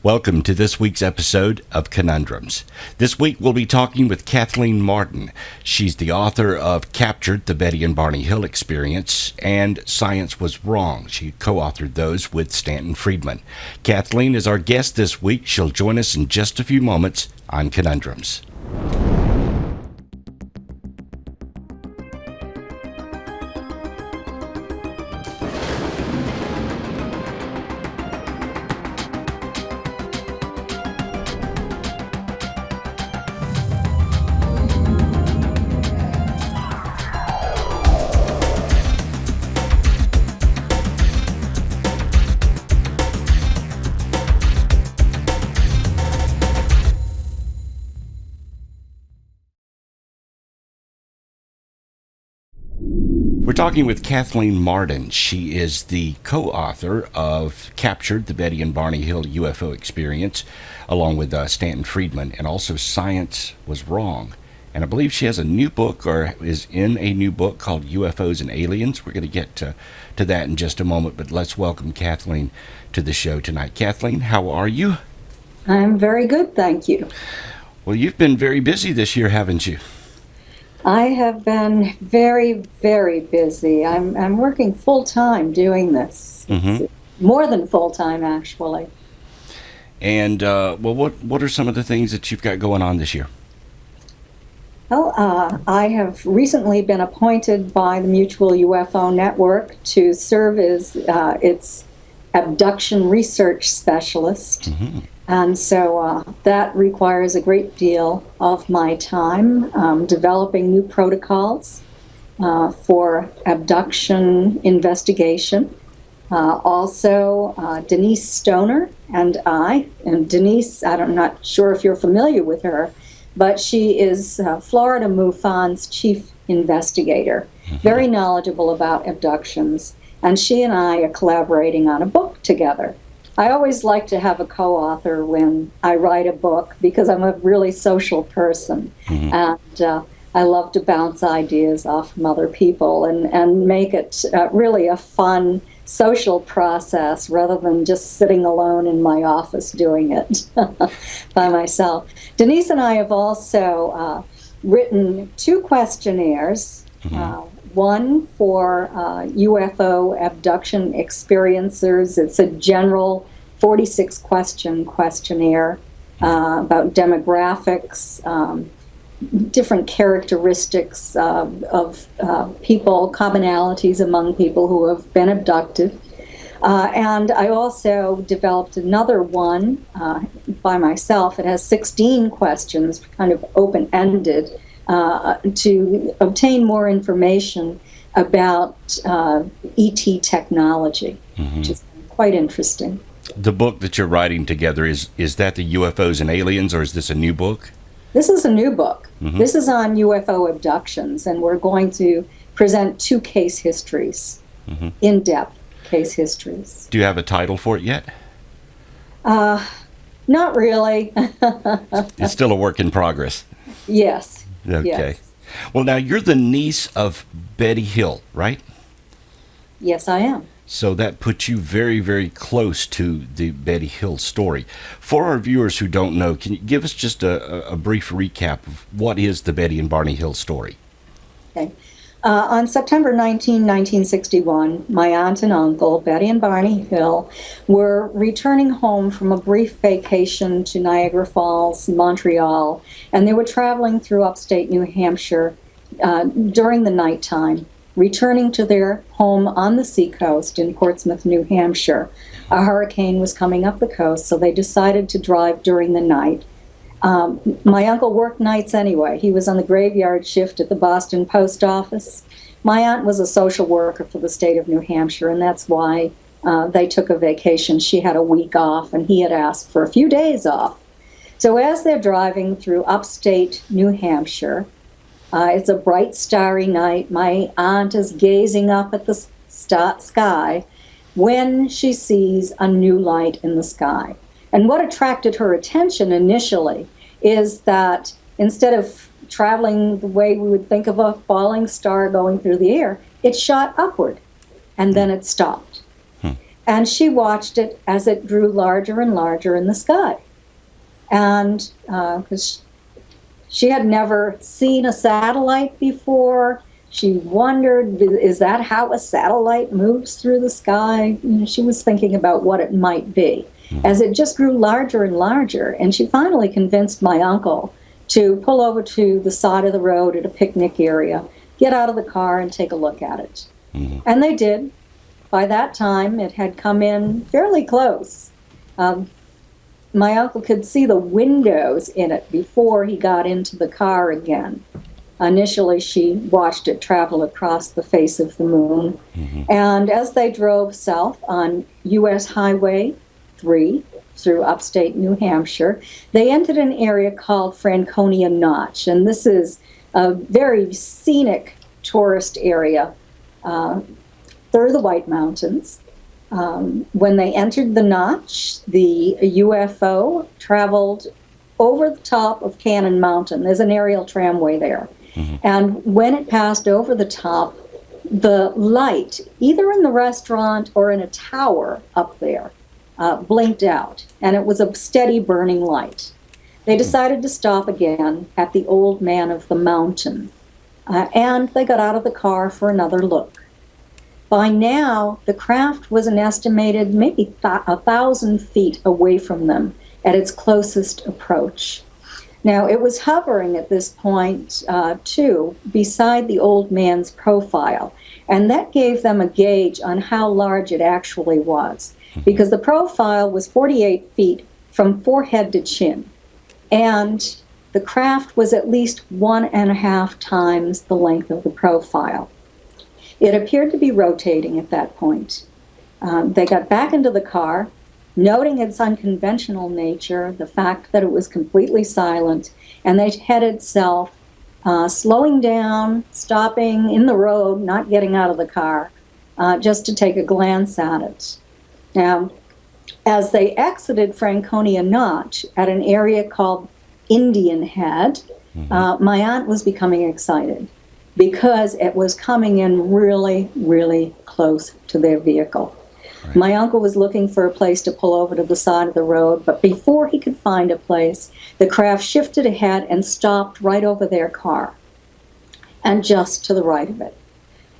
Welcome to this week's episode of Conundrums. This week we'll be talking with Kathleen Marden. She's the author of Captured: The Betty and Barney Hill Experience and Science Was Wrong. She co-authored those with Stanton Friedman. Kathleen is our guest this week. She'll join us in just a few moments on Conundrums. We're talking with Kathleen Marden. She is the co-author of Captured: The Betty and Barney Hill UFO Experience, along with Stanton Friedman, and also Science Was Wrong. And I believe she has a new book, or is in a new book, called UFOs and Aliens. We're going to get to that in just a moment, but let's welcome Kathleen to the show tonight. Kathleen, how are you? I'm very good, thank you. Well, you've been very busy this year, haven't you? I have been very, very busy. I'm working full-time doing this. Mm-hmm. More than full-time, actually. And, what are some of the things that you've got going on this year? Well, I have recently been appointed by the Mutual UFO Network to serve as its abduction research specialist. Mm-hmm. And so that requires a great deal of my time, developing new protocols for abduction investigation. Also, Denise Stoner and Denise, I'm not sure if you're familiar with her, but she is Florida MUFON's chief investigator, very knowledgeable about abductions, and she and I are collaborating on a book together. I always like to have a co-author when I write a book because I'm a really social person, and I love to bounce ideas off from other people and make it really a fun social process rather than just sitting alone in my office doing it by myself. Denise and I have also written 2 questionnaires, one for UFO abduction experiencers. It's a general 46-question questionnaire about demographics, different characteristics of people, commonalities among people who have been abducted. And I also developed another one by myself. It has 16 questions, kind of open-ended, to obtain more information about ET technology, which is quite interesting. The book that you're writing together, is that the UFOs and Aliens, or is this a new book? This is a new book. This is on UFO abductions, and we're going to present 2 case histories, in-depth case histories. Do you have a title for it yet? Not really. It's still a work in progress. Yes. Okay. Yes. Well, now, you're the niece of Betty Hill, right? Yes, I am. So that puts you very, very close to the Betty Hill story. For our viewers who don't know, can you give us just a brief recap of what is the Betty and Barney Hill story? Okay. On September 19, 1961, my aunt and uncle, Betty and Barney Hill, were returning home from a brief vacation to Niagara Falls, Montreal, and they were traveling through upstate New Hampshire during the nighttime, returning to their home on the seacoast in Portsmouth, New Hampshire. A hurricane was coming up the coast, so they decided to drive during the night. My uncle worked nights anyway. He was on the graveyard shift at the Boston Post Office. My aunt was a social worker for the state of New Hampshire, and that's why they took a vacation. She had a week off, and he had asked for a few days off. So as they're driving through upstate New Hampshire, it's a bright, starry night. My aunt is gazing up at the sky when she sees a new light in the sky. And what attracted her attention initially is that instead of traveling the way we would think of a falling star going through the air, it shot upward, and then it stopped. And she watched it as it grew larger and larger in the sky. And because she had never seen a satellite before, she wondered, is that how a satellite moves through the sky? She was thinking about what it might be as it just grew larger and larger. And she finally convinced my uncle to pull over to the side of the road at a picnic area, get out of the car and take a look at it. And they did. By that time, it had come in fairly close. My uncle could see the windows in it before he got into the car again. Initially, she watched it travel across the face of the moon. And as they drove south on U.S. Highway 3 through upstate New Hampshire, they entered an area called Franconia Notch. And this is a very scenic tourist area through the White Mountains. When they entered the notch, the UFO traveled over the top of Cannon Mountain. There's an aerial tramway there. And when it passed over the top, the light, either in the restaurant or in a tower up there, blinked out. And it was a steady burning light. They decided to stop again at the Old Man of the Mountain. And they got out of the car for another look. By now, the craft was an estimated maybe 1,000 feet away from them at its closest approach. Now, it was hovering at this point, too, beside the old man's profile, and that gave them a gauge on how large it actually was, because the profile was 48 feet from forehead to chin, and the craft was at least 1.5 times the length of the profile. It appeared to be rotating at that point. They got back into the car, noting its unconventional nature, the fact that it was completely silent, and they headed south, slowing down, stopping in the road, not getting out of the car, just to take a glance at it. Now, as they exited Franconia Notch at an area called Indian Head, my aunt was becoming excited because it was coming in really, really close to their vehicle. Right. My uncle was looking for a place to pull over to the side of the road, but before he could find a place, the craft shifted ahead and stopped right over their car, and just to the right of it.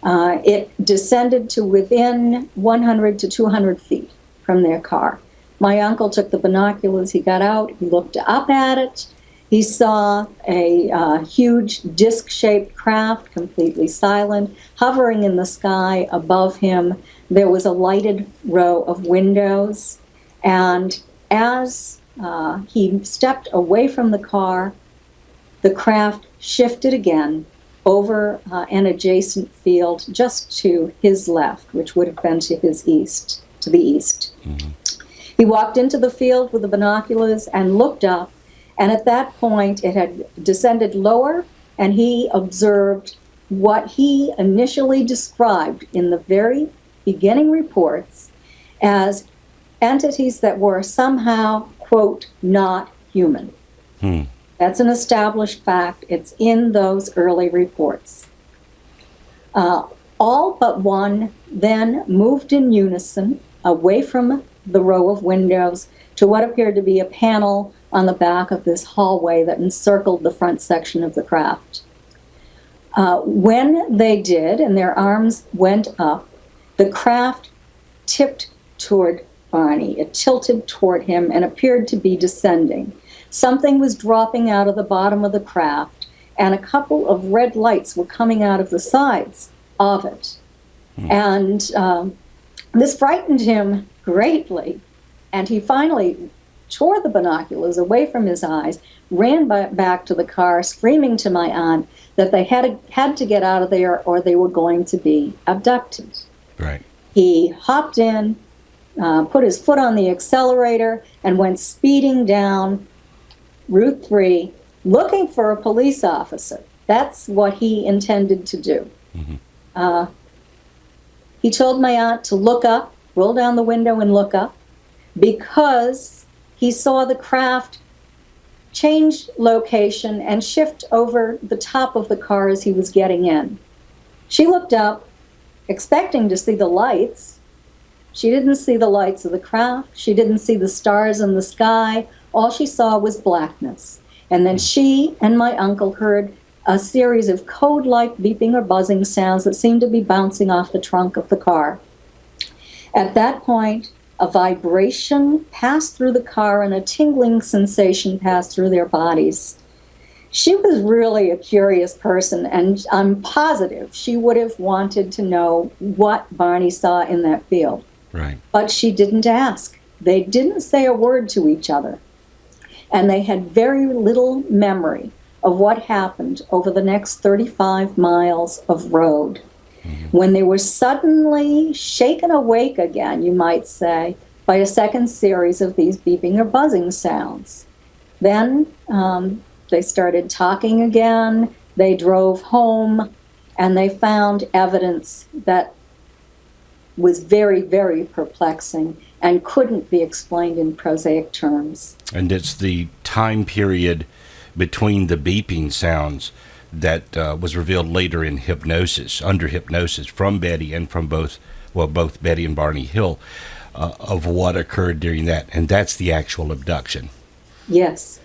It descended to within 100 to 200 feet from their car. My uncle took the binoculars, he got out, he looked up at it. He saw a huge disc-shaped craft, completely silent, hovering in the sky above him. There was a lighted row of windows, and as he stepped away from the car, the craft shifted again over an adjacent field just to his left, which would have been to his east, to the east. He walked into the field with the binoculars and looked up, and at that point it had descended lower, and he observed what he initially described in the very beginning reports as entities that were somehow, quote, not human. That's an established fact. It's in those early reports. All but one then moved in unison away from the row of windows to what appeared to be a panel on the back of this hallway that encircled the front section of the craft. When they did, and their arms went up, the craft tipped toward Barney. It tilted toward him and appeared to be descending. Something was dropping out of the bottom of the craft, and a couple of red lights were coming out of the sides of it. And this frightened him greatly, and he finally tore the binoculars away from his eyes, ran back to the car, screaming to my aunt that they had to get out of there or they were going to be abducted. Right. He hopped in, put his foot on the accelerator, and went speeding down Route 3, looking for a police officer. That's what he intended to do. He told my aunt to look up, roll down the window and look up, because he saw the craft change location and shift over the top of the car as he was getting in. She looked up, expecting to see the lights, She didn't see the lights of the craft. She didn't see the stars in the sky. All she saw was blackness. And then she and my uncle heard a series of code-like beeping or buzzing sounds that seemed to be bouncing off the trunk of the car. At that point, a vibration passed through the car and a tingling sensation passed through their bodies. She was really a curious person, and I'm positive she would have wanted to know what Barney saw in that field. Right. But she didn't ask. They didn't say a word to each other. And they had very little memory of what happened over the next 35 miles of road. Mm-hmm. When they were suddenly shaken awake again, you might say, by a second series of these beeping or buzzing sounds. Then they started talking again, they drove home, and they found evidence that was very, very perplexing and couldn't be explained in prosaic terms. And it's the time period between the beeping sounds that was revealed later in hypnosis, under hypnosis, from Betty and from both Betty and Barney Hill, of what occurred during that. And that's the actual abduction. Yes.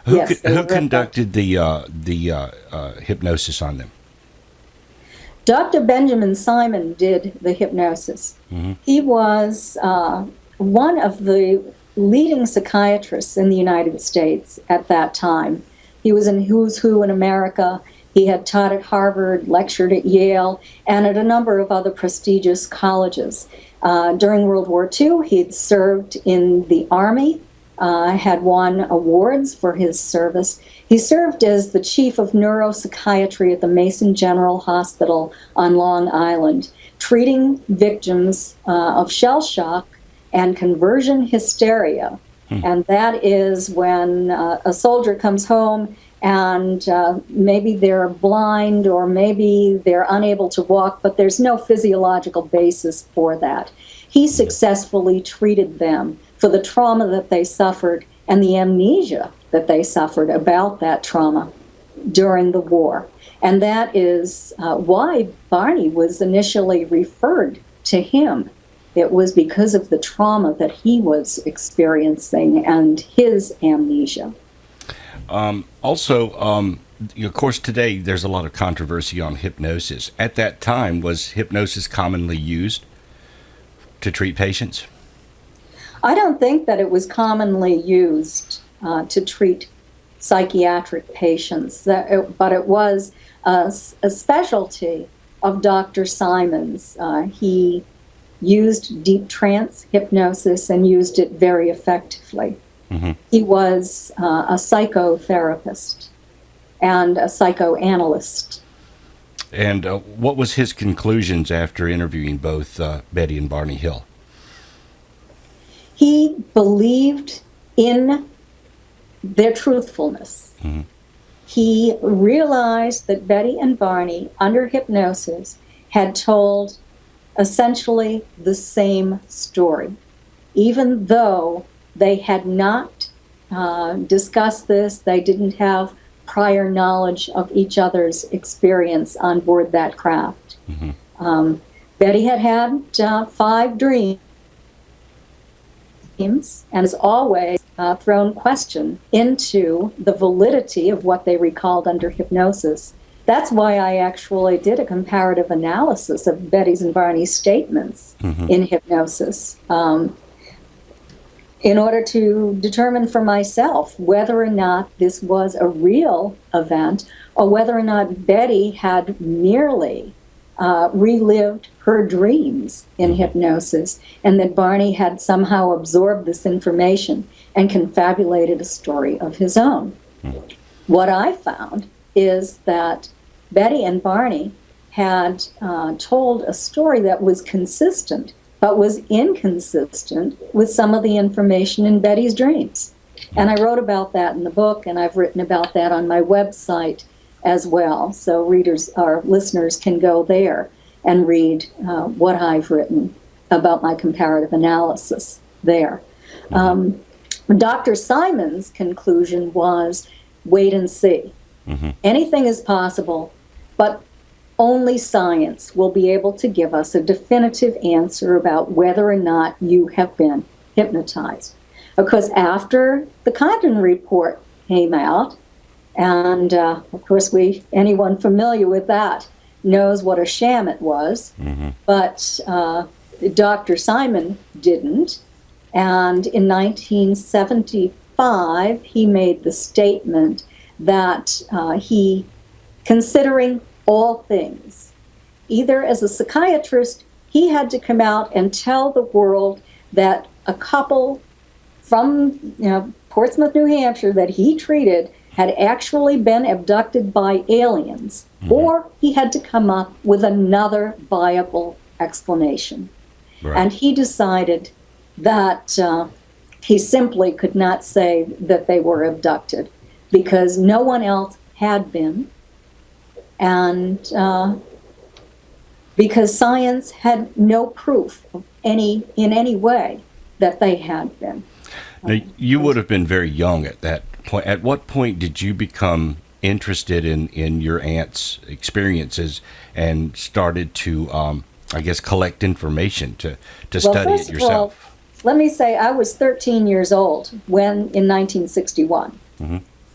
Who conducted the hypnosis on them? Dr. Benjamin Simon did the hypnosis. Mm-hmm. He was one of the leading psychiatrists in the United States at that time. He was in Who's Who in America. He had taught at Harvard, lectured at Yale, and at a number of other prestigious colleges. During World War II, he had served in the Army, had won awards for his service. He served as the chief of neuropsychiatry at the Mason General Hospital on Long Island, treating victims of shell shock and conversion hysteria. And that is when a soldier comes home and maybe they're blind or maybe they're unable to walk, but there's no physiological basis for that. He successfully treated them for the trauma that they suffered and the amnesia that they suffered about that trauma during the war. And that is why Barney was initially referred to him. It was because of the trauma that he was experiencing and his amnesia. Of course, today there's a lot of controversy on hypnosis. At that time, was hypnosis commonly used to treat patients? I don't think that it was commonly used to treat psychiatric patients, but it was a specialty of Dr. Simon's. He used deep trance hypnosis and used it very effectively. Mm-hmm. He was a psychotherapist and a psychoanalyst. And what was his conclusions after interviewing both Betty and Barney Hill? He believed in their truthfulness. Mm-hmm. He realized that Betty and Barney, under hypnosis, had told essentially the same story, even though they had not discussed this. They didn't have prior knowledge of each other's experience on board that craft. Mm-hmm. Betty had 5 dreams and has always thrown question into the validity of what they recalled under hypnosis. That's why I actually did a comparative analysis of Betty's and Barney's statements in hypnosis in order to determine for myself whether or not this was a real event or whether or not Betty had merely relived her dreams in hypnosis and that Barney had somehow absorbed this information and confabulated a story of his own. What I found is that Betty and Barney had told a story that was consistent, but was inconsistent with some of the information in Betty's dreams. And I wrote about that in the book, and I've written about that on my website as well. So readers or listeners can go there and read what I've written about my comparative analysis there. Dr. Simon's conclusion was, wait and see. Mm-hmm. Anything is possible, but only science will be able to give us a definitive answer about whether or not you have been hypnotized. Because after the Condon report came out, and of course anyone familiar with that knows what a sham it was, but Dr. Simon didn't. And in 1975, he made the statement that he, considering all things, either as a psychiatrist, he had to come out and tell the world that a couple from Portsmouth, New Hampshire, that he treated had actually been abducted by aliens, or he had to come up with another viable explanation. Right. And he decided that he simply could not say that they were abducted because no one else had been, and because science had no proof of in any way that they had been. Now, you would have been very young at that point. At what point did you become interested in your aunt's experiences and started to, I guess, collect information to study it yourself? Well, let me say I was 13 years old in 1961.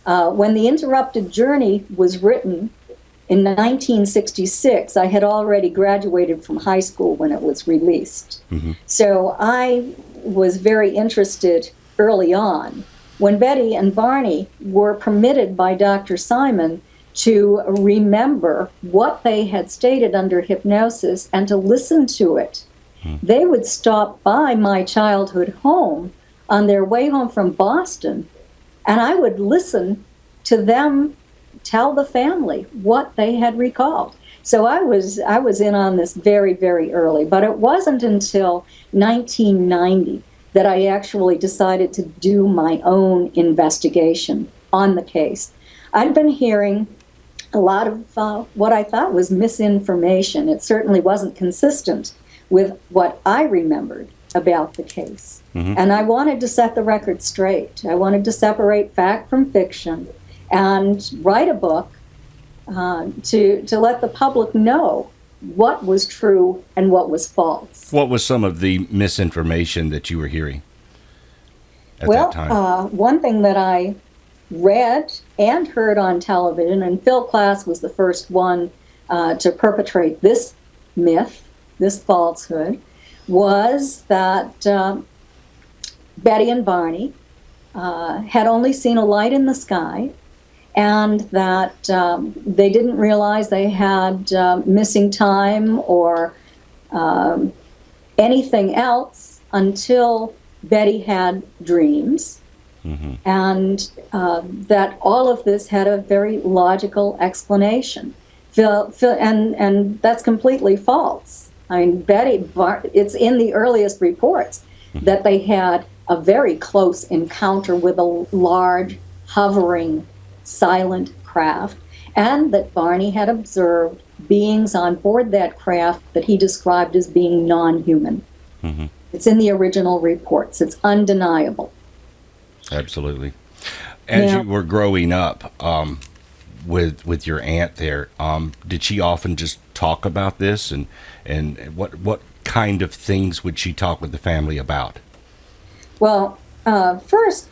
When The Interrupted Journey was written in 1966, I had already graduated from high school when it was released. So I was very interested early on. When Betty and Barney were permitted by Dr. Simon to remember what they had stated under hypnosis and to listen to it, they would stop by my childhood home on their way home from Boston, and I would listen to them tell the family what they had recalled. So I was in on this very, very early, but it wasn't until 1990 that I actually decided to do my own investigation on the case. I'd been hearing a lot of what I thought was misinformation. It certainly wasn't consistent with what I remembered about the case. And I wanted to set the record straight. I wanted to separate fact from fiction and write a book to let the public know what was true and what was false. What was some of the misinformation that you were hearing at that time? One thing that I read and heard on television, and Phil Klass was the first one to perpetrate this myth, this falsehood, was that Betty and Barney had only seen a light in the sky, and that they didn't realize they had missing time or anything else until Betty had dreams, and that all of this had a very logical explanation. And that's completely false. I mean, it's in the earliest reports that they had a very close encounter with a large, hovering, silent craft, and that Barney had observed beings on board that craft that he described as being non-human. It's in the original reports. It's undeniable. Absolutely. As you were growing up with your aunt there, did she often just talk about this, and what kind of things would she talk with the family about? Well, first,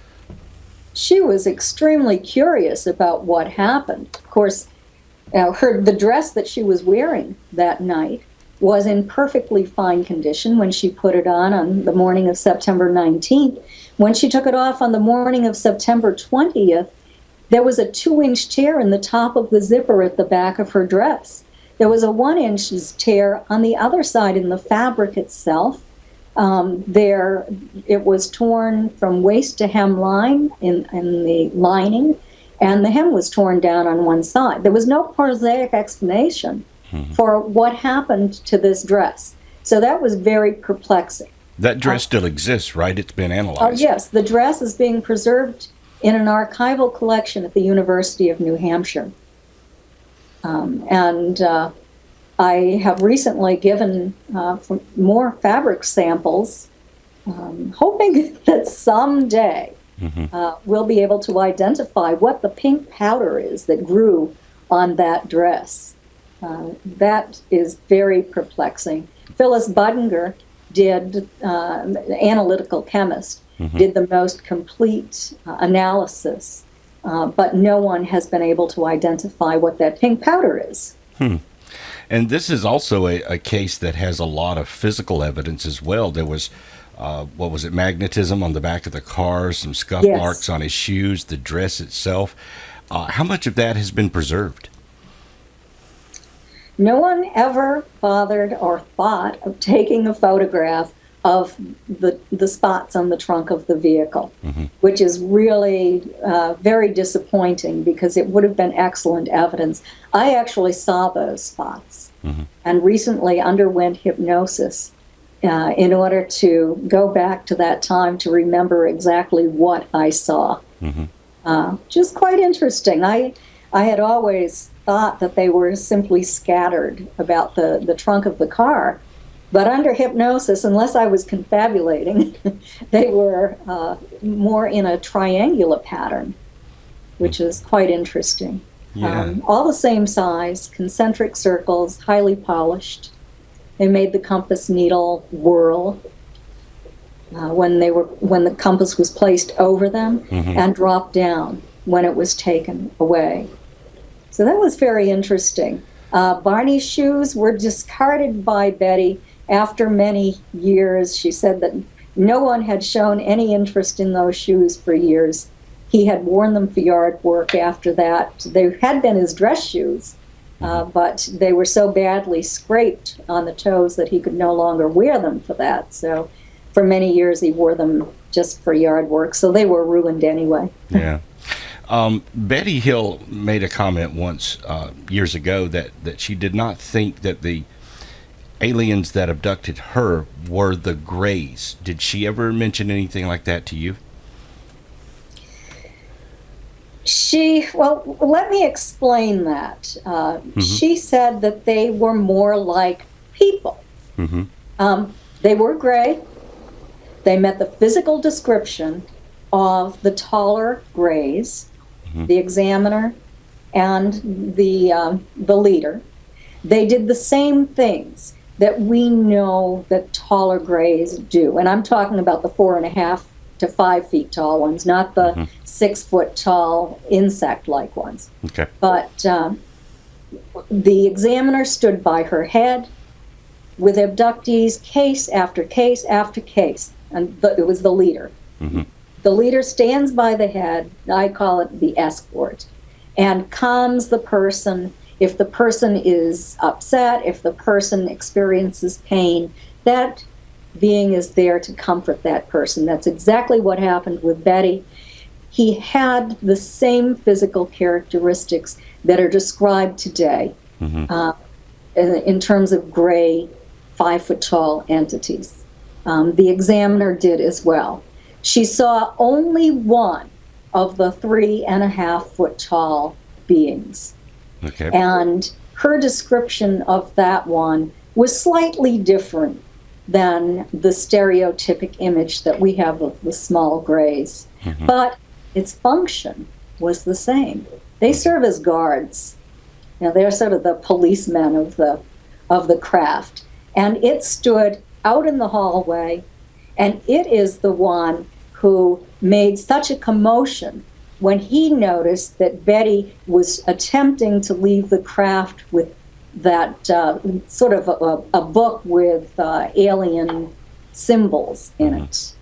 she was extremely curious about what happened. Of course, the dress that she was wearing that night was in perfectly fine condition when she put it on the morning of September 19th. When she took it off on the morning of September 20th, there was a 2-inch tear in the top of the zipper at the back of her dress. There was a 1-inch tear on the other side in the fabric itself. It was torn from waist to hemline in the lining, and the hem was torn down on one side. There was no prosaic explanation for what happened to this dress. So that was very perplexing. That dress still exists, right? It's been analyzed. Oh, yes. The dress is being preserved in an archival collection at the University of New Hampshire. I have recently given more fabric samples, hoping that someday we'll be able to identify what the pink powder is that grew on that dress. That is very perplexing. Phyllis Budinger did, analytical chemist, did the most complete analysis, but no one has been able to identify what that pink powder is. And this is also a case that has a lot of physical evidence as well. There was, what was it, magnetism on the back of the car, some scuff marks on his shoes, the dress itself. How much of that has been preserved? No one ever bothered or thought of taking a photograph of the spots on the trunk of the vehicle, which is really very disappointing because it would have been excellent evidence. I actually saw those spots and recently underwent hypnosis in order to go back to that time to remember exactly what I saw. Just quite interesting. I had always thought that they were simply scattered about the trunk of the car. But under hypnosis, unless I was confabulating, they were more in a triangular pattern, which is quite interesting. Yeah. All the same size, concentric circles, highly polished. They made the compass needle whirl when the compass was placed over them and drop down when it was taken away. So that was very interesting. Barney's shoes were discarded by Betty after many years. She said that no one had shown any interest in those shoes for years. He had worn them for yard work after that. They had been his dress shoes, but they were so badly scraped on the toes that he could no longer wear them for that. So for many years he wore them just for yard work, so they were ruined anyway. Yeah. Betty Hill made a comment once years ago that she did not think that the aliens that abducted her were the Greys. Did she ever mention anything like that to you? Well, let me explain that. She said that they were more like people. They were gray. They met the physical description of the taller Greys, the examiner and the leader. They did the same things that we know that taller Greys do. And I'm talking about the 4.5 to 5 feet tall ones, not the 6 foot tall insect-like ones. Okay. But the examiner stood by her head with abductees case after case after case. And it was the leader. The leader stands by the head, I call it the escort, and calms the person. If the person is upset, if the person experiences pain, that being is there to comfort that person. That's exactly what happened with Betty. He had the same physical characteristics that are described today in terms of gray, 5 foot tall entities. The examiner did as well. She saw only one of the 3.5 foot tall beings. Okay. And her description of that one was slightly different than the stereotypic image that we have of the small Greys. But its function was the same. They serve as guards. You know, they're sort of the policemen of the craft. And it stood out in the hallway, and it is the one who made such a commotion when he noticed that Betty was attempting to leave the craft with that sort of a book with alien symbols in it.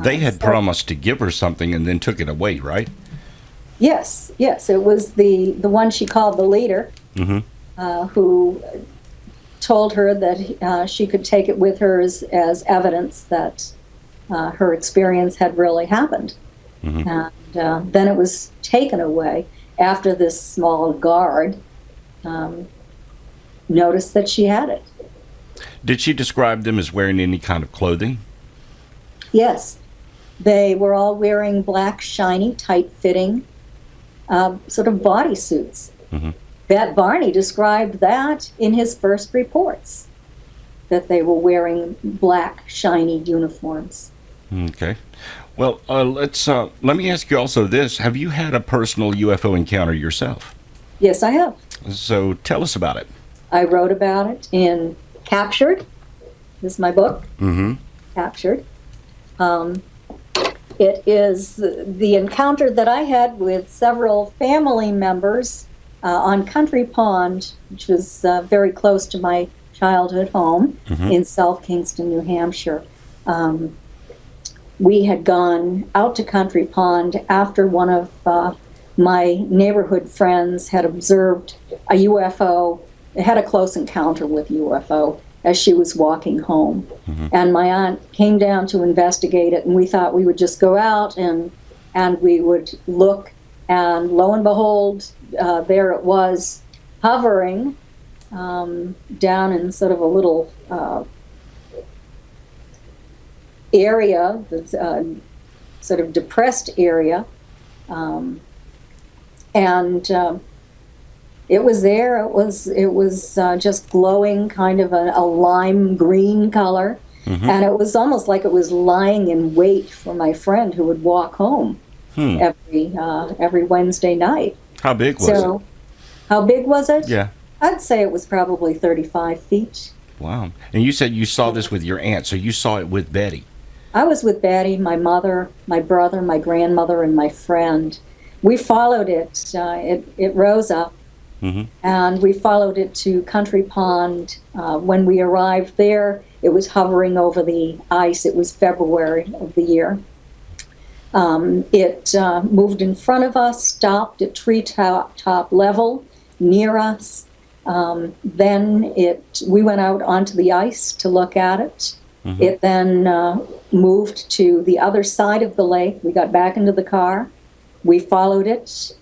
They had promised to give her something and then took it away, right? Yes. It was the one she called the leader, who told her that she could take it with her as evidence that her experience had really happened. And then it was taken away after this small guard noticed that she had it. Did she describe them as wearing any kind of clothing? Yes. They were all wearing black, shiny, tight-fitting sort of bodysuits. Barney described that in his first reports, that they were wearing black, shiny uniforms. Okay. Well, let me ask you also this. Have you had a personal UFO encounter yourself? Yes, I have. So tell us about it. I wrote about it in Captured. This is my book, Captured. It is the encounter that I had with several family members on Country Pond, which was very close to my childhood home in South Kingston, New Hampshire. We had gone out to Country Pond after one of my neighborhood friends had observed a UFO, had a close encounter with UFO as she was walking home. And my aunt came down to investigate it, and we thought we would just go out and we would look, and lo and behold, there it was, hovering down in sort of a little area, that's sort of depressed area, and it was there. It was just glowing, kind of a lime green color, and it was almost like it was lying in wait for my friend who would walk home every Wednesday night. How big was it? How big was it? Yeah. I'd say it was probably 35 feet. Wow. And you said you saw this with your aunt, so you saw it with Betty. I was with Betty, my mother, my brother, my grandmother, and my friend. We followed it. It rose up, and we followed it to Country Pond. When we arrived there, it was hovering over the ice. It was February of the year. It moved in front of us, stopped at treetop level near us. Then we went out onto the ice to look at it. It then moved to the other side of the lake. We got back into the car. We followed it.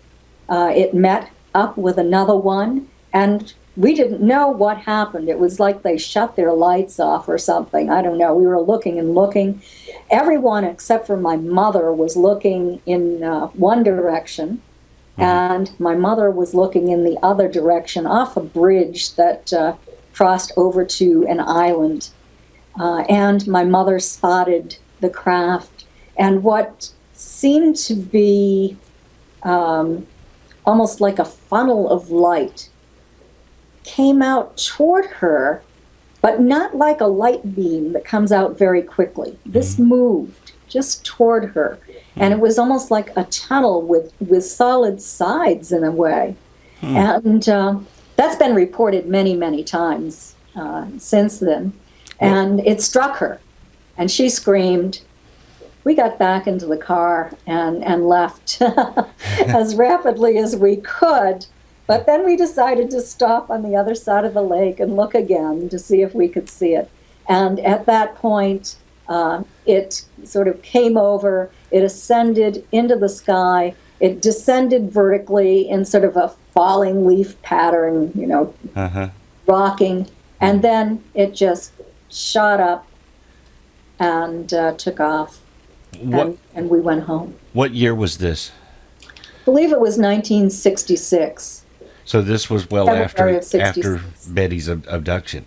It met up with another one, and we didn't know what happened. It was like they shut their lights off or something. I don't know. We were looking and looking. Everyone except for my mother was looking in one direction, and my mother was looking in the other direction off a bridge that crossed over to an island. And my mother spotted the craft, and what seemed to be almost like a funnel of light came out toward her, but not like a light beam that comes out very quickly. This moved just toward her, and it was almost like a tunnel with solid sides in a way. And that's been reported many, many times since then. And it struck her, and she screamed. We got back into the car and left as rapidly as we could. But then we decided to stop on the other side of the lake and look again to see if we could see it. And at that point, it sort of came over. It ascended into the sky. It descended vertically in sort of a falling leaf pattern, rocking. And then it just shot up and took off, and we went home. What year was this? I believe it was 1966. So this was well after Betty's abduction.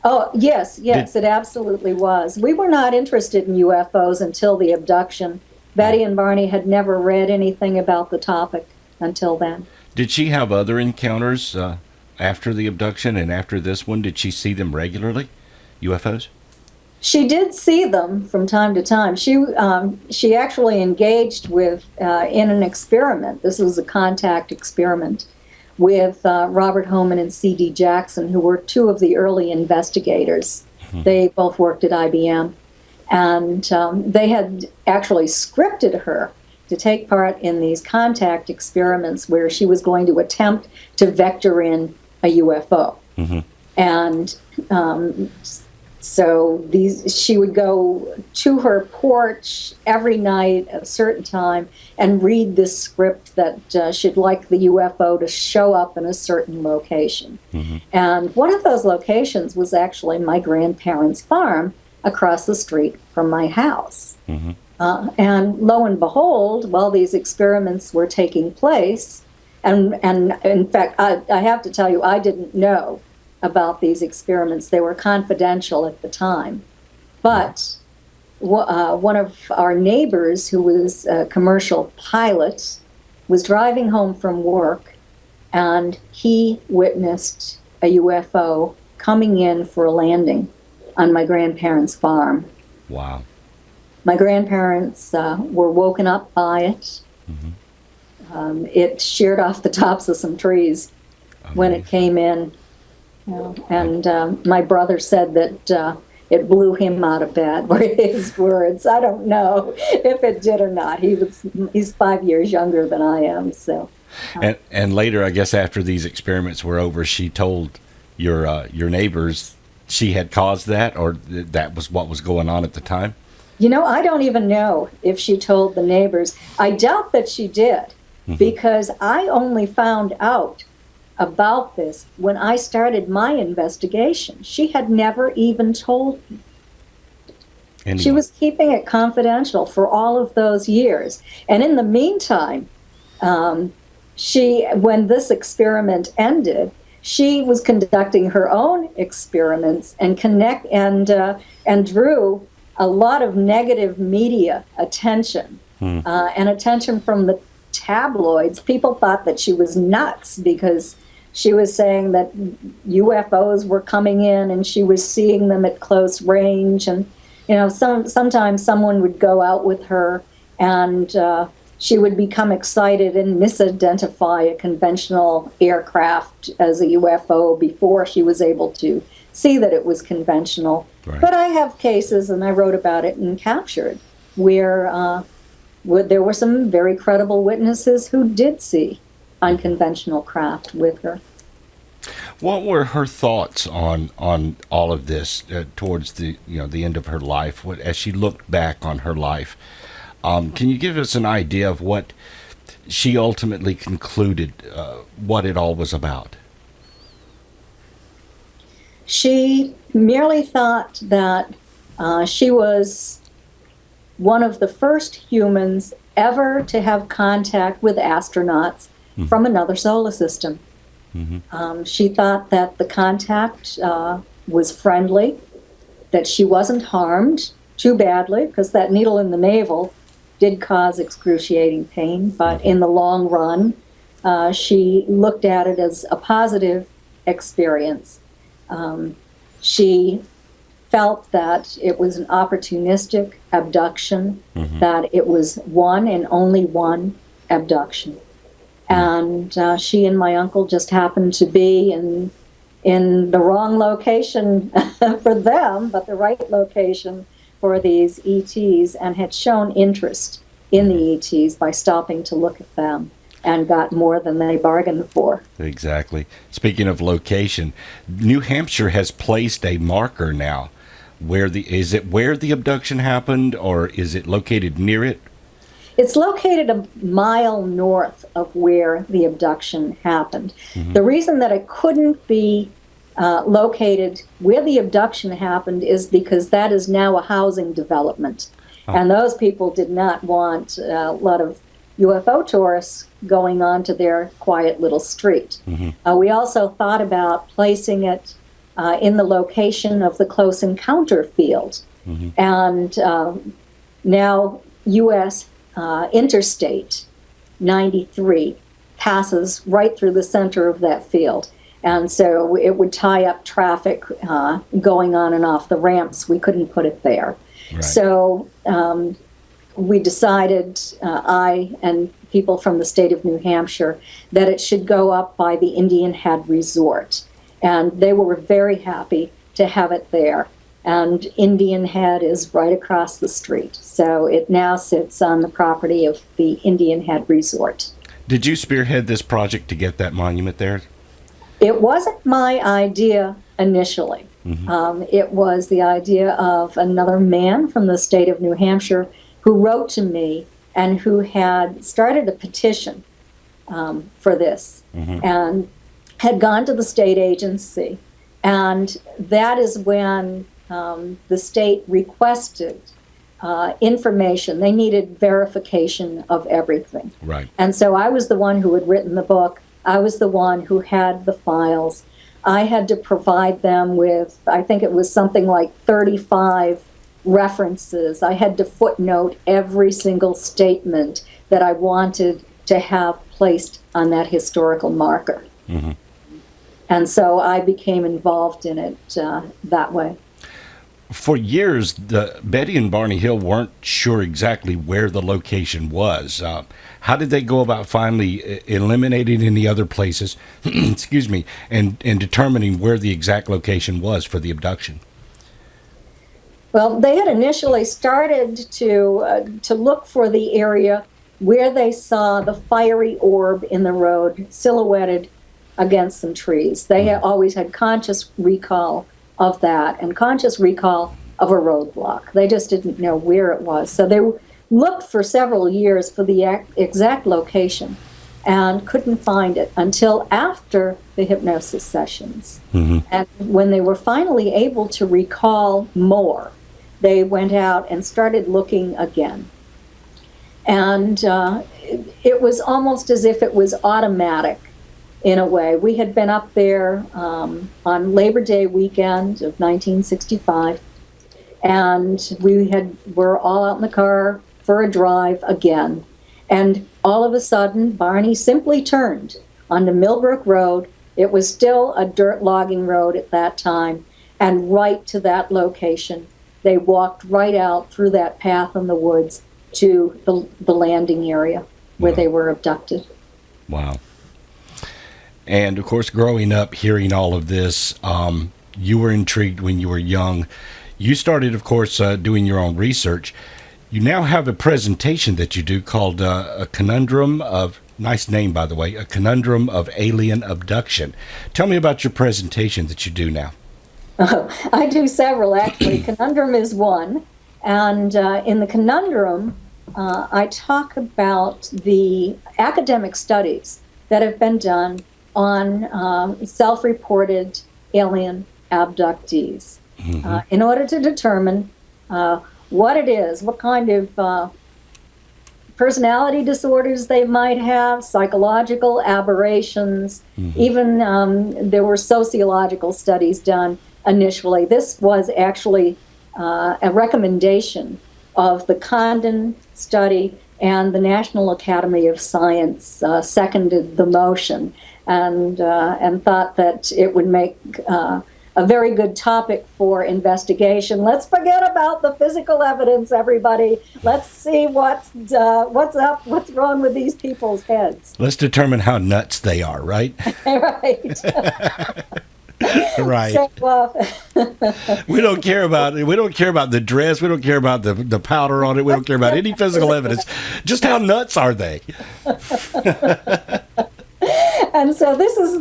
Oh, yes, it absolutely was. We were not interested in UFOs until the abduction. Betty and Barney had never read anything about the topic until then. Did she have other encounters after the abduction and after this one? Did she see them regularly? UFOs? She did see them from time to time. She actually engaged with in an experiment. This was a contact experiment with Robert Homan and C.D. Jackson, who were two of the early investigators. They both worked at IBM, and they had actually scripted her to take part in these contact experiments where she was going to attempt to vector in a UFO. And so she would go to her porch every night at a certain time and read this script that she'd like the UFO to show up in a certain location. And one of those locations was actually my grandparents' farm across the street from my house. And lo and behold, while these experiments were taking place, and in fact, I have to tell you, I didn't know about these experiments. They were confidential at the time. But one of our neighbors, who was a commercial pilot, was driving home from work, and he witnessed a UFO coming in for a landing on my grandparents' farm. Wow. My grandparents were woken up by it. It sheared off the tops of some trees when it came in. And my brother said that it blew him out of bed, were his words. I don't know if it did or not. He's 5 years younger than I am, so. And later, I guess after these experiments were over, she told your neighbors she had caused that, or that was what was going on at the time? You know, I don't even know if she told the neighbors. I doubt that she did, because I only found out about this when I started my investigation. She had never even told me. Anyway. She was keeping it confidential for all of those years. And in the meantime, when this experiment ended, she was conducting her own experiments and drew a lot of negative media attention and attention from the tabloids. People thought that she was nuts because she was saying that UFOs were coming in and she was seeing them at close range. And, you know, sometimes someone would go out with her and she would become excited and misidentify a conventional aircraft as a UFO before she was able to see that it was conventional. Right. But I have cases, and I wrote about it and captured, where there were some very credible witnesses who did see unconventional craft with her. What were her thoughts on all of this towards the end of her life? As she looked back on her life, can you give us an idea of what she ultimately concluded, what it all was about? She merely thought that she was one of the first humans ever to have contact with astronauts from another solar system. She thought that the contact was friendly, that she wasn't harmed too badly, because that needle in the navel did cause excruciating pain, but in the long run, she looked at it as a positive experience. She felt that it was an opportunistic abduction, that it was one and only one abduction. And she and my uncle just happened to be in the wrong location for them, but the right location for these ETs, and had shown interest in the ETs by stopping to look at them, and got more than they bargained for. Exactly. Speaking of location, New Hampshire has placed a marker now. Is it where the abduction happened, or is it located near it? It's located a mile north of where the abduction happened. The reason that it couldn't be located where the abduction happened is because that is now a housing development. And those people did not want a lot of UFO tourists going onto their quiet little street. We also thought about placing it in the location of the Close Encounter field. And now U.S. Interstate 93 passes right through the center of that field. And so it would tie up traffic going on and off the ramps. We couldn't put it there. Right. So we decided, I and people from the state of New Hampshire, that it should go up by the Indian Head Resort. And they were very happy to have it there. And Indian Head is right across the street. So it now sits on the property of the Indian Head Resort. Did you spearhead this project to get that monument there? It wasn't my idea initially. It was the idea of another man from the state of New Hampshire who wrote to me and who had started a petition for this and had gone to the state agency. And that is when the state requested information. They needed verification of everything. Right. And so I was the one who had written the book. I was the one who had the files. I had to provide them with, I think it was something like 35 references. I had to footnote every single statement that I wanted to have placed on that historical marker. And so I became involved in it that way. For years, the Betty and Barney Hill weren't sure exactly where the location was. How did they go about finally eliminating any other places, excuse me, and determining where the exact location was for the abduction? Well, they had initially started to look for the area where they saw the fiery orb in the road silhouetted against some trees. They had always had conscious recall of that and conscious recall of a roadblock. They just didn't know where it was. So they looked for several years for the exact location and couldn't find it until after the hypnosis sessions. Mm-hmm. And when they were finally able to recall more, they went out and started looking again. And it was almost as if it was automatic in a way. We had been up there on Labor Day weekend of 1965, and were all out in the car for a drive again. And all of a sudden, Barney simply turned onto Millbrook Road. It was still a dirt logging road at that time, and right to that location. They walked right out through that path in the woods to the landing area where they were abducted. Wow. And of course, growing up, hearing all of this, you were intrigued when you were young. You started, of course, doing your own research. You now have a presentation that you do called A Conundrum of, nice name, by the way, A Conundrum of Alien Abduction. Tell me about your presentation that you do now. Oh, I do several, actually. Conundrum is one. And in the Conundrum, I talk about the academic studies that have been done on self-reported alien abductees in order to determine what it is, what kind of personality disorders they might have, psychological aberrations, even there were sociological studies done initially. This was actually a recommendation of the Condon study, and the National Academy of Science seconded the motion and thought that it would make a very good topic for investigation. Let's forget about the physical evidence, everybody. Let's see what's up, what's wrong with these people's heads. Let's determine how nuts they are, right? Right. Right. So, we don't care about it. We don't care about the dress. We don't care about the powder on it. We don't care about any physical evidence. Just how nuts are they? And so this is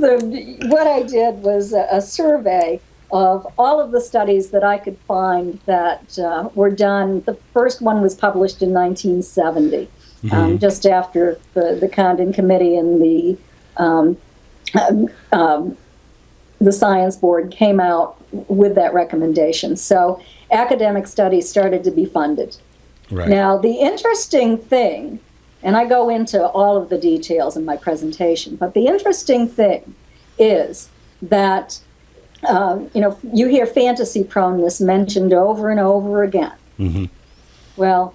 what I did was a survey of all of the studies that I could find that were done. The first one was published in 1970, just after the Condon Committee and the Science Board came out with that recommendation. So academic studies started to be funded. Right. Now, the interesting thing, and I go into all of the details in my presentation, but the interesting thing is that, you hear fantasy proneness mentioned over and over again. Mm-hmm. Well,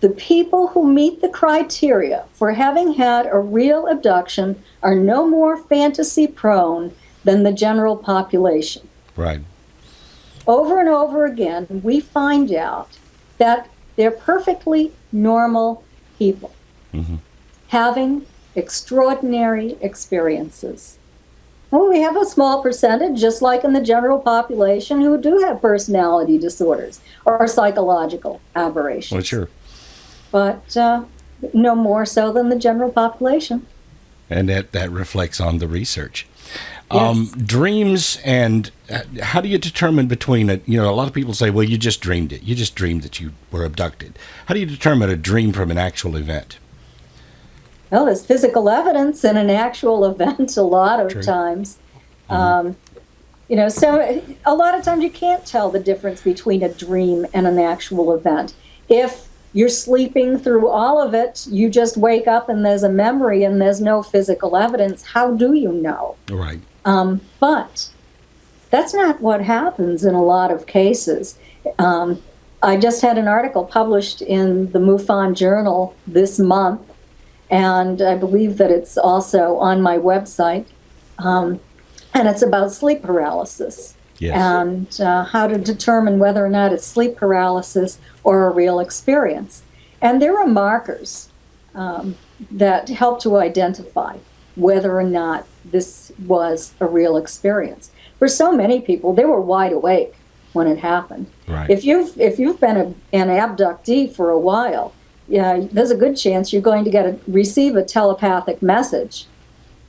the people who meet the criteria for having had a real abduction are no more fantasy prone than the general population. Right. Over and over again, we find out that they're perfectly normal people having extraordinary experiences. Well, we have a small percentage, just like in the general population, who do have personality disorders or psychological aberrations. Well, sure. But no more so than the general population. And that reflects on the research. Yes. Dreams, and how do you determine between it? A lot of people say, well, you just dreamed it. You just dreamed that you were abducted. How do you determine a dream from an actual event? Well, there's physical evidence in an actual event a lot of True. times. So a lot of times you can't tell the difference between a dream and an actual event. If you're sleeping through all of it, you just wake up and there's a memory and there's no physical evidence. How do you know? Right. But that's not what happens in a lot of cases. I just had an article published in the MUFON Journal this month, and I believe that it's also on my website, and it's about sleep paralysis. Yes. And how to determine whether or not it's sleep paralysis or a real experience. And there are markers that help to identify whether or not this was a real experience. For so many people, they were wide awake when it happened. Right. If you've been an abductee for a while, yeah, there's a good chance you're going to receive a telepathic message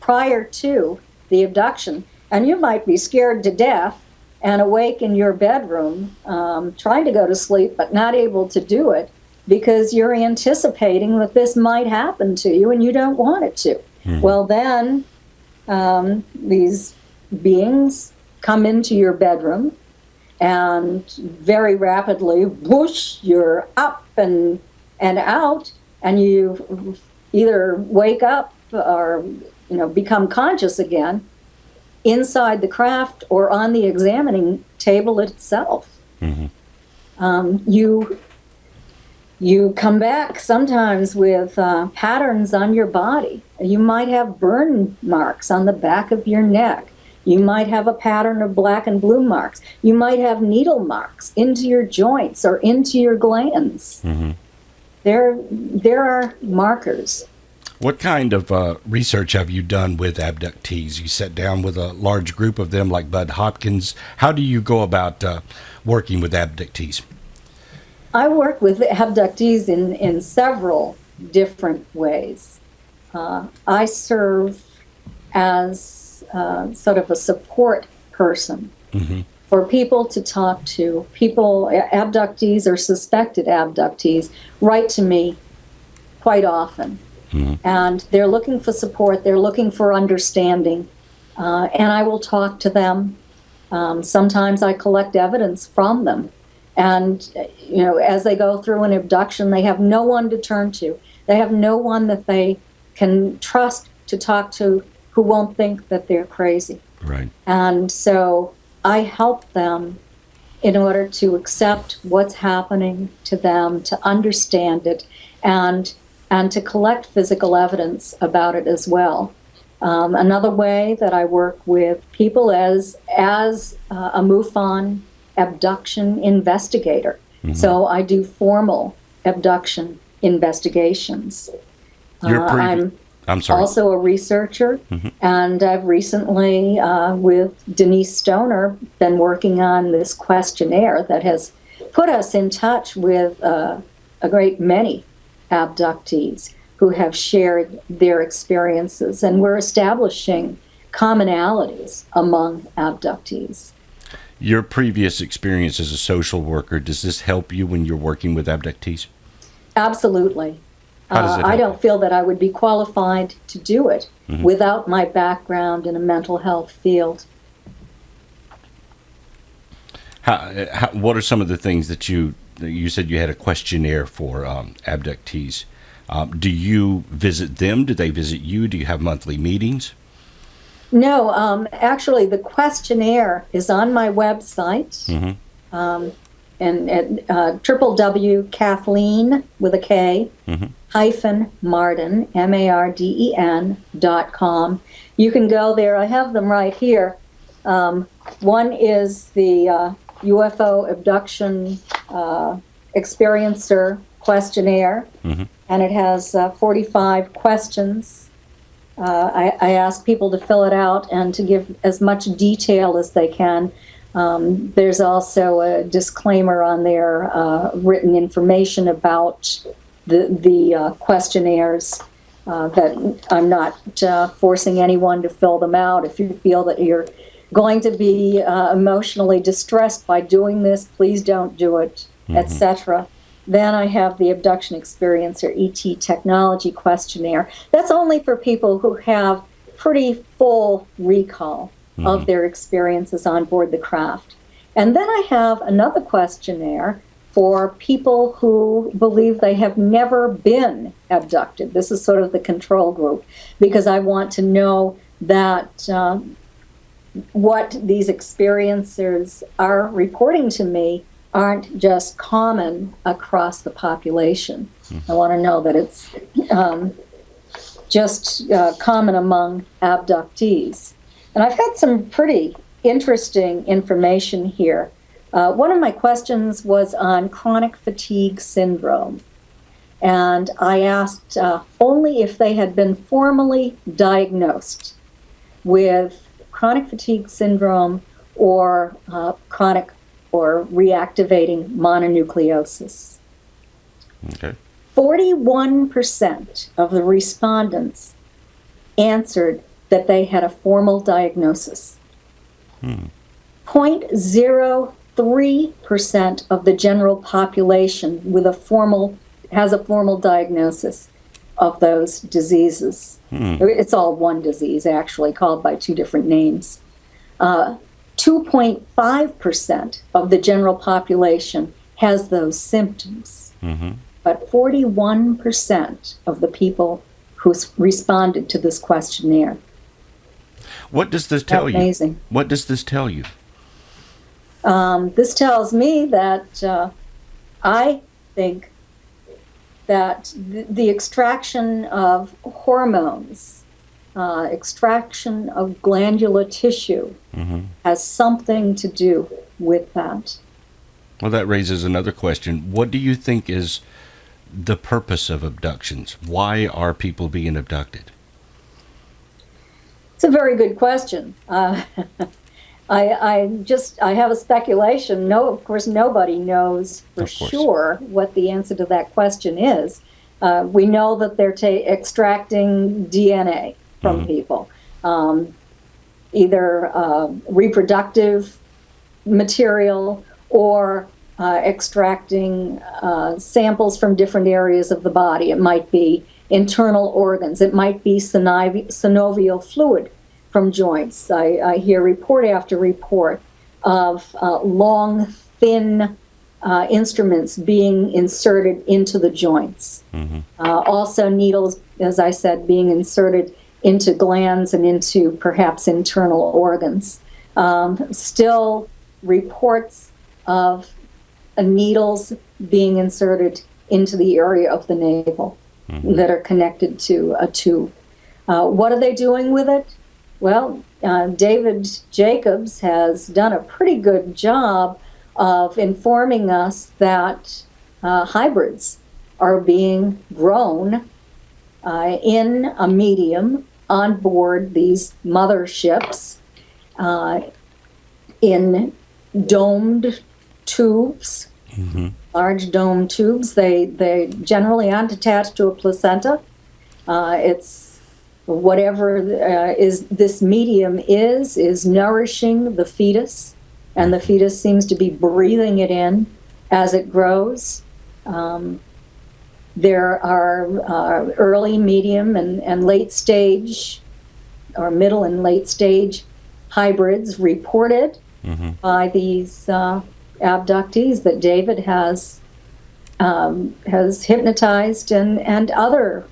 prior to the abduction, and you might be scared to death and awake in your bedroom, trying to go to sleep but not able to do it because you're anticipating that this might happen to you and you don't want it to. Mm-hmm. Well, then these beings come into your bedroom and very rapidly, whoosh, you're up and out, and you either wake up or become conscious again inside the craft or on the examining table itself. Mm-hmm. You come back sometimes with patterns on your body. You might have burn marks on the back of your neck. You might have a pattern of black and blue marks. You might have needle marks into your joints or into your glands. Mm-hmm. There are markers. What kind of research have you done with abductees? You sat down with a large group of them like Bud Hopkins. How do you go about working with abductees? I work with abductees in several different ways. I serve as sort of a support person mm-hmm. for people to talk to. Abductees or suspected abductees, write to me quite often. Mm-hmm. And they're looking for support, they're looking for understanding, and I will talk to them. Sometimes I collect evidence from them. And, as they go through an abduction, they have no one to turn to. They have no one that they can trust to talk to who won't think that they're crazy. Right. And so I help them in order to accept what's happening to them, to understand it, and to collect physical evidence about it as well. Another way that I work with people as a MUFON abduction investigator. Mm-hmm. So I do formal abduction investigations. I'm sorry. Also a researcher, mm-hmm. and I've recently, with Denise Stoner, been working on this questionnaire that has put us in touch with a great many abductees who have shared their experiences, and we're establishing commonalities among abductees. Your previous experience as a social worker, does this help you when you're working with abductees? Absolutely. How does it help? I don't feel that I would be qualified to do it mm-hmm. without my background in a mental health field. What are some of the things that you said you had a questionnaire for abductees? Do you visit them? Do they visit you? Do you have monthly meetings? No, actually, the questionnaire is on my website, mm-hmm. And at www.Kathleen with a K mm-hmm. -Marden MARDEN.com. You can go there. I have them right here. One is the UFO abduction experiencer questionnaire, mm-hmm. and it has 45 questions. I ask people to fill it out and to give as much detail as they can. There's also a disclaimer on there, written information about the questionnaires, that I'm not forcing anyone to fill them out. If you feel that you're going to be emotionally distressed by doing this, please don't do it, mm-hmm. etc. Then I have the Abduction Experience or ET Technology Questionnaire. That's only for people who have pretty full recall mm-hmm. of their experiences on board the craft. And then I have another questionnaire for people who believe they have never been abducted. This is sort of the control group, because I want to know that what these experiencers are reporting to me aren't just common across the population. Mm-hmm. I want to know that it's just common among abductees. And I've had some pretty interesting information here. One of my questions was on chronic fatigue syndrome. And I asked only if they had been formally diagnosed with chronic fatigue syndrome or chronic or reactivating mononucleosis. Okay. 41% of the respondents answered that they had a formal diagnosis. 0.03% of the general population has a formal diagnosis of those diseases. It's all one disease, actually, called by two different names. 2.5% of the general population has those symptoms. But 41% of the people who responded to this questionnaire. What does this tell you? Amazing. What does this tell you? This tells me that I think that the extraction of hormones, extraction of glandular tissue has something to do with that. Well, that raises another question. What do you think is the purpose of abductions? Why are people being abducted? It's a very good question. I have a speculation. No, of course, nobody knows for sure what the answer to that question is. We know that they're extracting DNA from people, either reproductive material or extracting samples from different areas of the body. It might be internal organs. It might be synovial fluid from joints. I hear report after report of long, thin instruments being inserted into the joints. Also needles, as I said, being inserted into glands and into perhaps internal organs. Still reports of needles being inserted into the area of the navel that are connected to a tube. What are they doing with it? Well, David Jacobs has done a pretty good job of informing us that hybrids are being grown in a medium on board these motherships in domed tubes, large dome tubes. They generally aren't attached to a placenta. It's whatever is this medium is nourishing the fetus, and the fetus seems to be breathing it in as it grows. There are early, medium, and late stage, or middle and late stage hybrids reported by these abductees that David has hypnotized, and other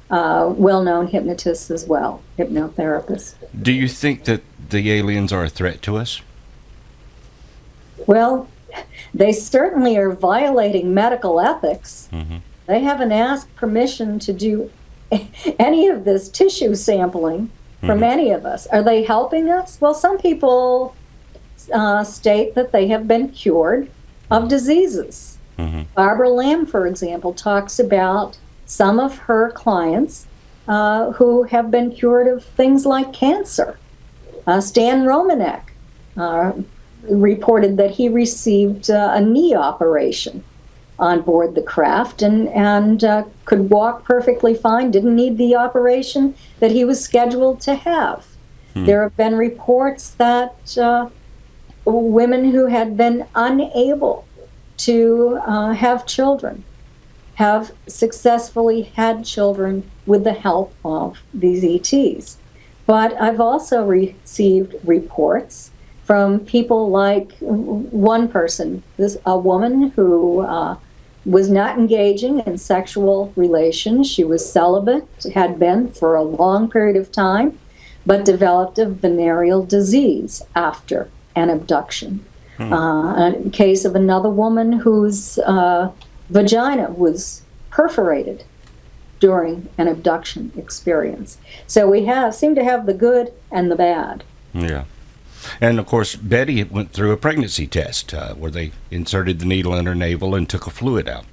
well-known hypnotists as well, hypnotherapists. Do you think that the aliens are a threat to us? Well, they certainly are violating medical ethics. They haven't asked permission to do any of this tissue sampling from any of us. Are they helping us? Well, some people state that they have been cured of diseases. Barbara Lamb, for example, talks about some of her clients who have been cured of things like cancer. Stan Romanek reported that he received a knee operation on board the craft and could walk perfectly fine, didn't need the operation that he was scheduled to have. There have been reports that women who had been unable to have children have successfully had children with the help of these ETs. But I've also received reports from people like one person, a woman who was not engaging in sexual relations. She was celibate, had been for a long period of time, but developed a venereal disease after an abduction. A case of another woman whose vagina was perforated during an abduction experience. So we seem to have the good and the bad. Yeah. And of course, Betty went through a pregnancy test where they inserted the needle in her navel and took a fluid out.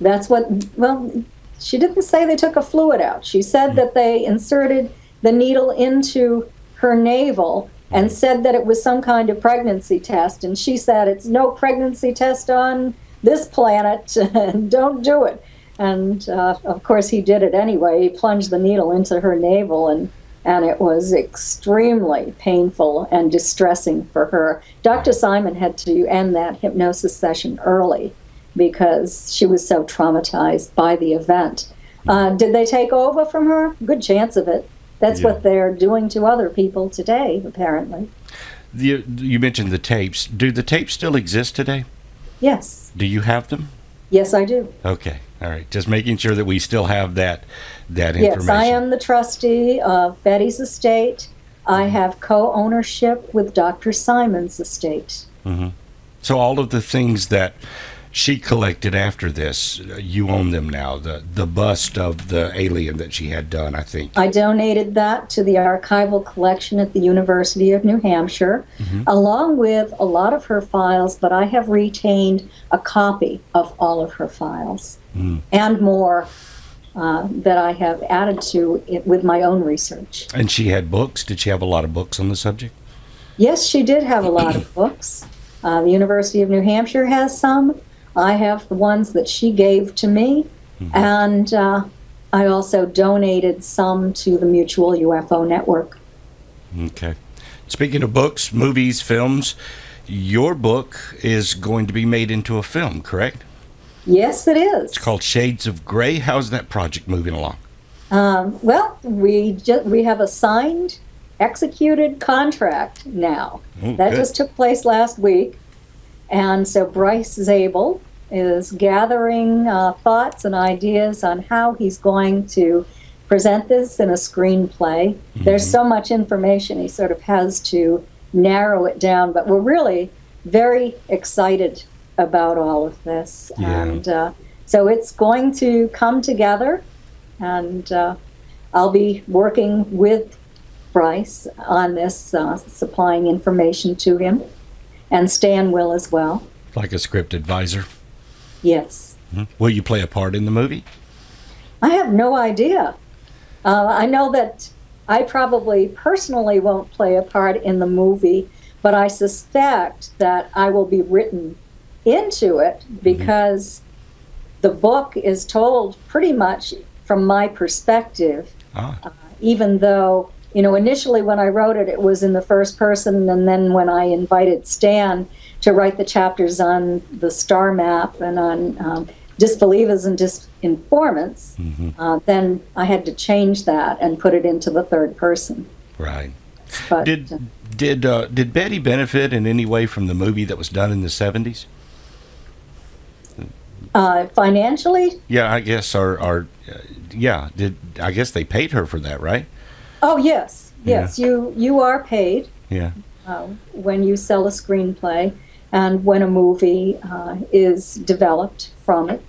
That's what, well, she didn't say they took a fluid out. She said that they inserted the needle into her navel and said that it was some kind of pregnancy test. And she said, it's no pregnancy test on this planet, don't do it. And of course he did it anyway. He plunged the needle into her navel, and it was extremely painful and distressing for her. Dr. Simon had to end that hypnosis session early because she was so traumatized by the event. Did they take over from her? Good chance of it. That's what they're doing to other people today, apparently. You mentioned the tapes. Do the tapes still exist today? Yes. Do you have them? Yes, I do. Okay. All right. Just making sure that we still have that information. Yes, I am the trustee of Betty's estate. I have co-ownership with Dr. Simon's estate. Mm-hmm. So all of the things that she collected after this, you own them now. The bust of the alien that she had done, I think. I donated that to the archival collection at the University of New Hampshire, along with a lot of her files, but I have retained a copy of all of her files and more that I have added to it with my own research. And she had books? Did she have a lot of books on the subject? Yes, she did have a lot of books. The University of New Hampshire has some. I have the ones that she gave to me, and I also donated some to the Mutual UFO Network. Okay. Speaking of books, movies, films, your book is going to be made into a film, correct? Yes, it is. It's called Shades of Grey. How's that project moving along? Well, we have a signed, executed contract now. That just took place last week. And so Bryce Zabel is gathering thoughts and ideas on how he's going to present this in a screenplay. There's so much information, he sort of has to narrow it down. But we're really very excited about all of this. Yeah. And so it's going to come together. And I'll be working with Bryce on this, supplying information to him. And Stan will as well. Like a script advisor? Yes. Will you play a part in the movie? I have no idea. I know that I probably personally won't play a part in the movie, but I suspect that I will be written into it because the book is told pretty much from my perspective, even though initially when I wrote it, it was in the first person, and then when I invited Stan to write the chapters on the star map and on disbelievers and disinformants, then I had to change that and put it into the third person. Right. But, did Betty benefit in any way from the movie that was done in the 70s? Financially? Yeah, I guess. I guess they paid her for that, right? Oh, yes. Yes, you are paid when you sell a screenplay and when a movie is developed from it.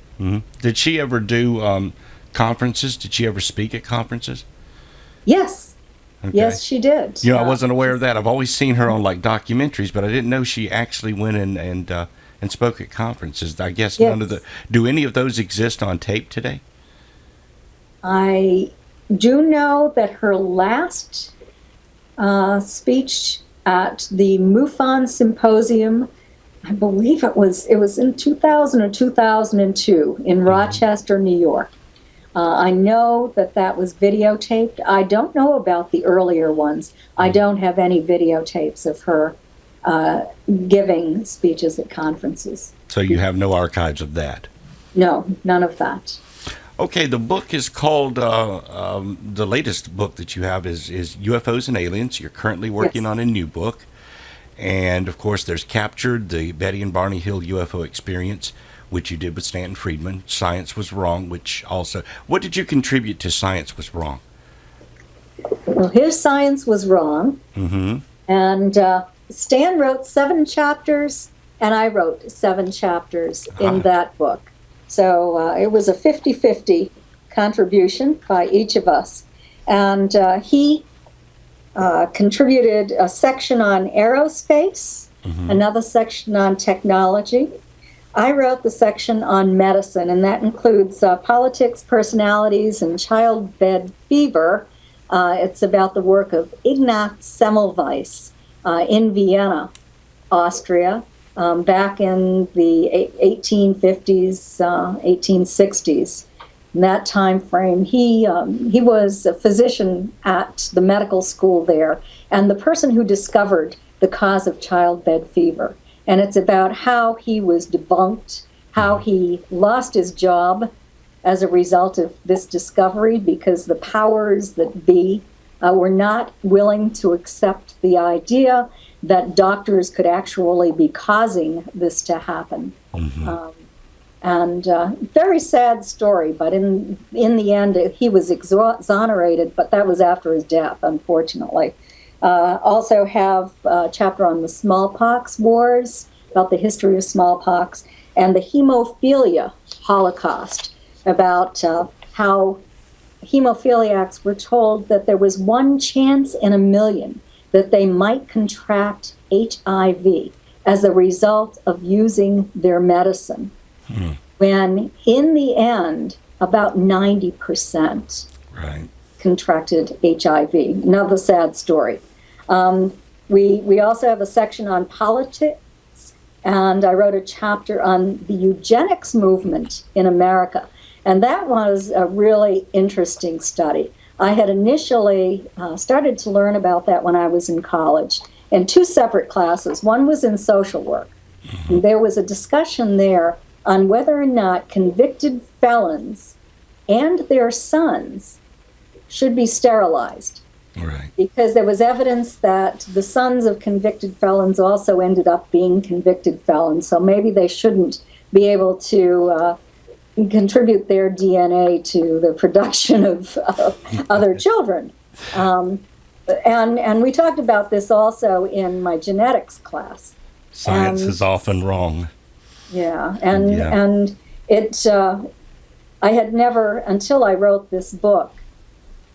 Did she ever do conferences? Did she ever speak at conferences? Yes. Okay. Yes, she did. I wasn't aware of that. I've always seen her on documentaries, but I didn't know she actually went in and spoke at conferences. I guess none of do any of those exist on tape today? I do know that her last speech at the MUFON Symposium, I believe it was in 2000 or 2002 in Rochester, New York. I know that was videotaped. I don't know about the earlier ones. I don't have any videotapes of her giving speeches at conferenses. So you have no archives of that? No, none of that. Okay, the book is called, the latest book that you have is UFOs and Aliens. You're currently working on a new book. And, of course, there's Captured, the Betty and Barney Hill UFO Experience, which you did with Stanton Friedman. Science Was Wrong, which also... What did you contribute to Science Was Wrong? Well, his Science Was Wrong. And Stan wrote 7 chapters, and I wrote 7 chapters in that book. So it was a 50-50 contribution by each of us. And he contributed a section on aerospace, another section on technology. I wrote the section on medicine, and that includes politics, personalities, and childbed fever. It's about the work of Ignaz Semmelweis in Vienna, Austria, back in the 1850s, 1860s. In that time frame, he was a physician at the medical school there, and the person who discovered the cause of childbed fever. And it's about how he was debunked, how he lost his job as a result of this discovery because the powers that be were not willing to accept the idea that doctors could actually be causing this to happen. Very sad story, but in the end, he was exonerated, but that was after his death, unfortunately. Also have a chapter on the smallpox wars, about the history of smallpox, and the hemophilia Holocaust, about how hemophiliacs were told that there was one chance in a million that they might contract HIV as a result of using their medicine. When in the end, about 90% contracted HIV. Another sad story. We also have a section on politics, and I wrote a chapter on the eugenics movement in America. And that was a really interesting study. I had initially started to learn about that when I was in college in two separate classes. One was in social work. And there was a discussion there on whether or not convicted felons and their sons should be sterilized. Because there was evidence that the sons of convicted felons also ended up being convicted felons, so maybe they shouldn't be able to contribute their DNA to the production of other children. And we talked about this also in my genetics class. Science is often wrong. And it I had never, until I wrote this book,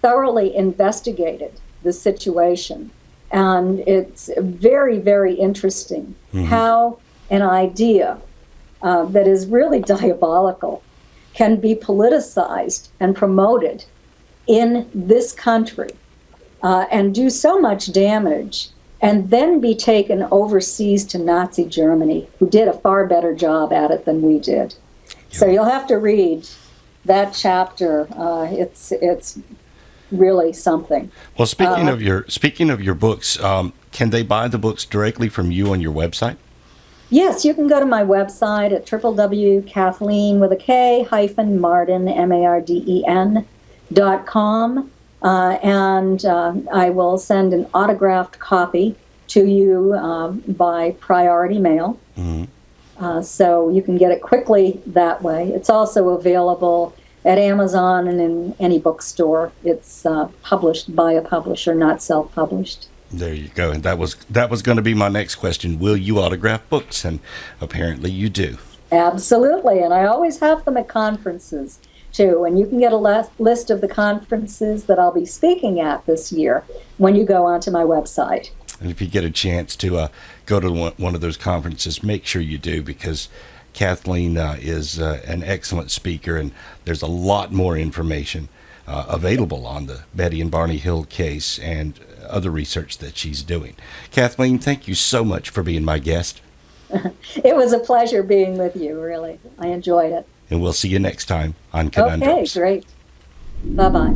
thoroughly investigated the situation. And it's very, very interesting how an idea that is really diabolical can be politicized and promoted in this country and do so much damage, and then be taken overseas to Nazi Germany, who did a far better job at it than we did. So you'll have to read that chapter. It's really something. Well, speaking of your books, can they buy the books directly from you on your website? Yes, you can go to my website at www.kathleen.com, and I will send an autographed copy to you by priority mail. So you can get it quickly that way. It's also available at Amazon and in any bookstore. It's published by a publisher, not self-published. There you go. And that was going to be my next question. Will you autograph books? And apparently you do. Absolutely. And I always have them at conferences, too. And you can get a list of the conferences that I'll be speaking at this year when you go onto my website. And if you get a chance to go to one of those conferences, make sure you do, because Kathleen is an excellent speaker, and there's a lot more information available on the Betty and Barney Hill case and other research that she's doing. Kathleen, thank you so much for being my guest. It was a pleasure being with you, really. I enjoyed it. And we'll see you next time on Conundrums. Okay, great. Bye-bye.